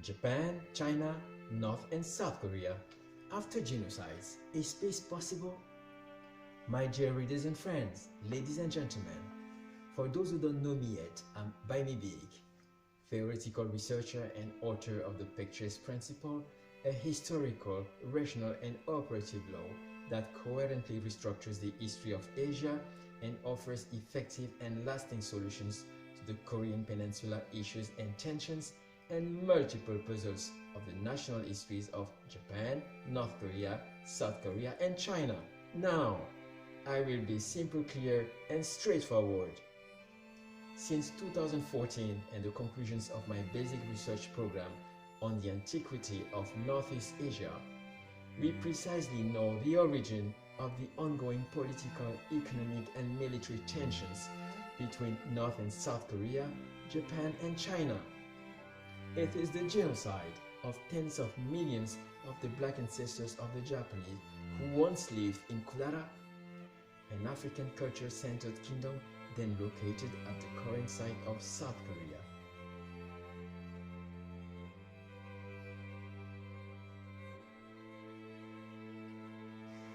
Japan, China, North and South Korea. After genocides, is peace possible? My dear readers and friends, ladies and gentlemen, for those who don't know me yet, I'm Bayemy Biyick, theoretical researcher and author of the Paekché's Principle, a historical, rational and operative law that coherently restructures the history of Asia and offers effective and lasting solutions to the Korean Peninsula issues and tensions and multiple puzzles of the national histories of Japan, North Korea, South Korea and China. Now, I will be simple, clear and straightforward. Since 2014 and the conclusions of my basic research program on the antiquity of Northeast Asia, we precisely know the origin of the ongoing political, economic and military tensions between North and South Korea, Japan and China. It is the genocide of tens of millions of the black ancestors of the Japanese who once lived in Kudara, an African culture-centered kingdom then located at the current site of South Korea.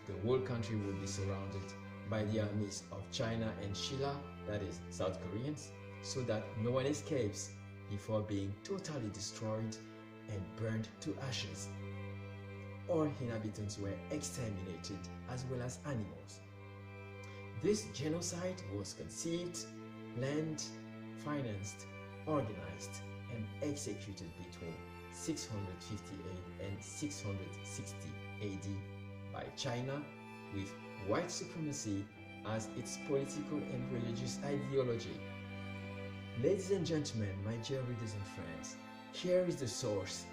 The whole country will be surrounded by the armies of China and Shilla, that is South Koreans, so that no one escapes before being totally destroyed and burned to ashes. All inhabitants were exterminated as well as animals. This genocide was conceived, planned, financed, organized, and executed between 658 and 660 AD by China, with white supremacy as its political and religious ideology. Ladies and gentlemen, my dear readers and friends, here is the source,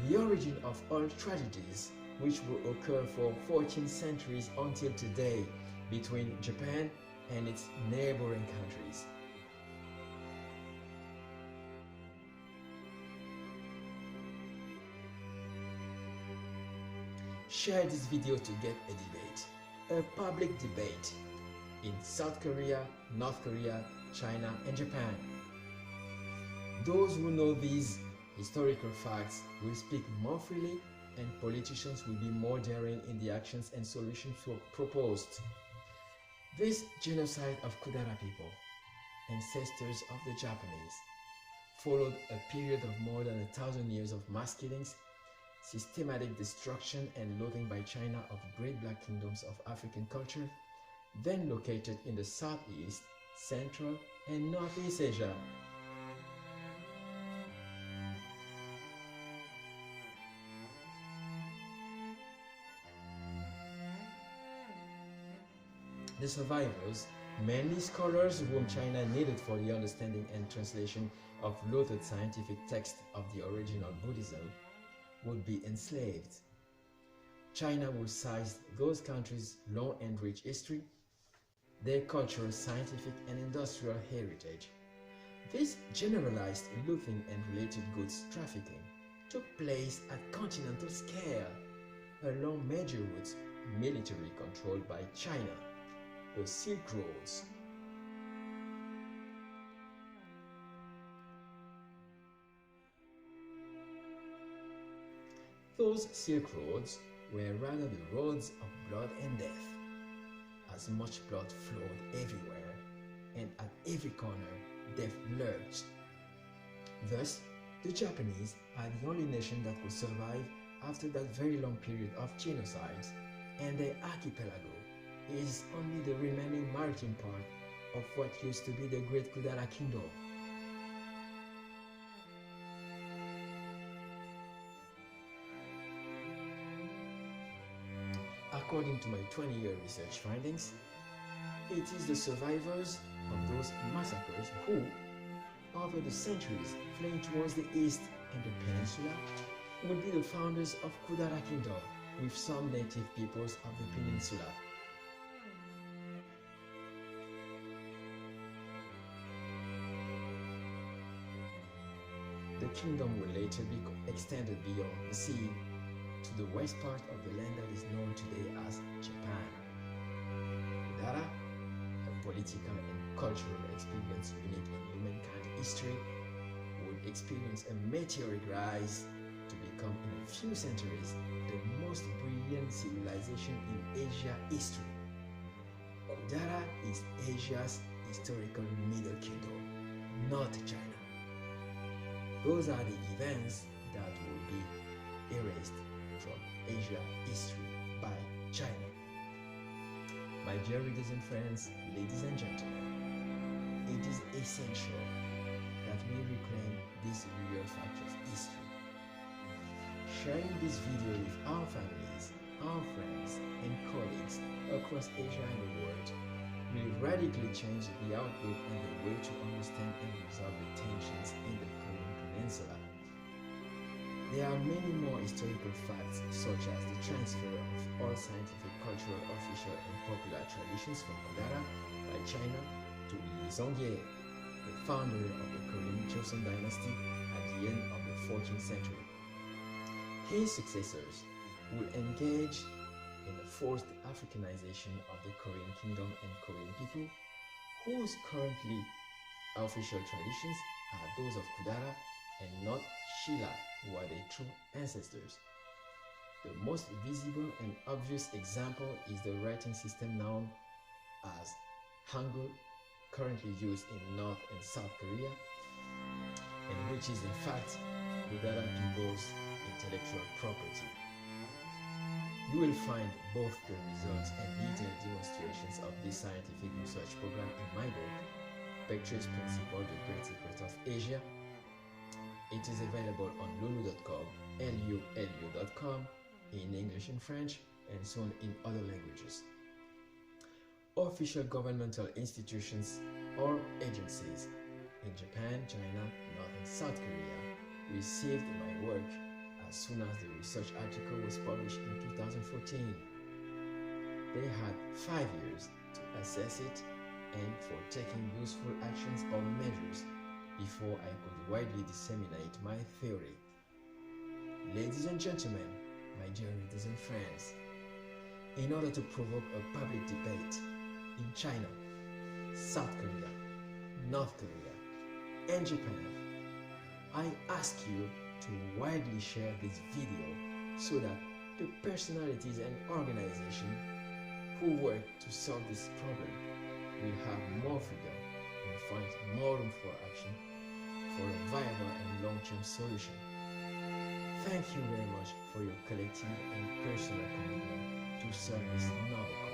the origin of all tragedies which will occur for 14 centuries until today between Japan and its neighboring countries. Share this video to get a debate, a public debate in South Korea, North Korea, China and Japan. Those who know these historical facts will speak more freely and politicians will be more daring in the actions and solutions proposed. This genocide of Kudara people, ancestors of the Japanese, followed a period of more than 1,000 years of mass killings, systematic destruction and looting by China of great black kingdoms of African culture, then located in the Southeast, Central and Northeast Asia. The survivors, mainly scholars whom China needed for the understanding and translation of loathed scientific texts of the original Buddhism, would be enslaved. China would seize those countries' long and rich history, their cultural, scientific and industrial heritage. This generalized looting and related goods trafficking took place at continental scale along major routes militarily controlled by China, the Silk Roads. Those Silk Roads were rather the roads of blood and death, as much blood flowed everywhere, and at every corner death lurked. Thus, the Japanese are the only nation that could survive after that very long period of genocides, and their archipelago is only the remaining maritime part of what used to be the Great Kudara Kingdom. According to my 20-year research findings, it is the survivors of those massacres who, over the centuries, fleeing towards the east and the peninsula, would be the founders of Kudara Kingdom with some native peoples of the peninsula. The kingdom will later be extended beyond the sea to the west part of the land that is known today as Japan. Kudara, a political and cultural experience unique in humankind history, would experienced a meteoric rise to become in a few centuries the most brilliant civilization in Asia history. Kudara is Asia's historical middle kingdom, not China. Those are the events that will be erased from Asia history by China. My dear readers and friends, ladies and gentlemen, it is essential that we reclaim this real fact of history. Sharing this video with our families, our friends, and colleagues across Asia and the world will radically change the outlook and the way to understand and resolve the tensions in the Korean Peninsula. There are many more historical facts, such as the transfer of all scientific, cultural, official, and popular traditions from Kudara by China to Li Zhongye, the founder of the Korean Joseon dynasty at the end of the 14th century. His successors will engage in the forced Africanization of the Korean kingdom and Korean people, whose currently official traditions are those of Kudara and not Shilla, who are their true ancestors. The most visible and obvious example is the writing system known as Hangul, currently used in North and South Korea, and which is in fact Kudara people's intellectual property. You will find both the results and detailed demonstrations of this scientific research program in my book, Paekché's Principe, The Great Secret of Asia. It is available on lulu.com, lulu.com, in English and French, and soon in other languages. Official governmental institutions or agencies in Japan, China, North and South Korea received my work as soon as the research article was published in 2014. They had 5 years to assess it and for taking useful actions or measures before I could widely disseminate my theory. Ladies and gentlemen, my dear readers and friends, in order to provoke a public debate in China, South Korea, North Korea, and Japan, I ask you to widely share this video so that the personalities and organizations who work to solve this problem will have more freedom and find more room for action for a viable and long-term solution. Thank you very much for your collective and personal commitment to serve this novel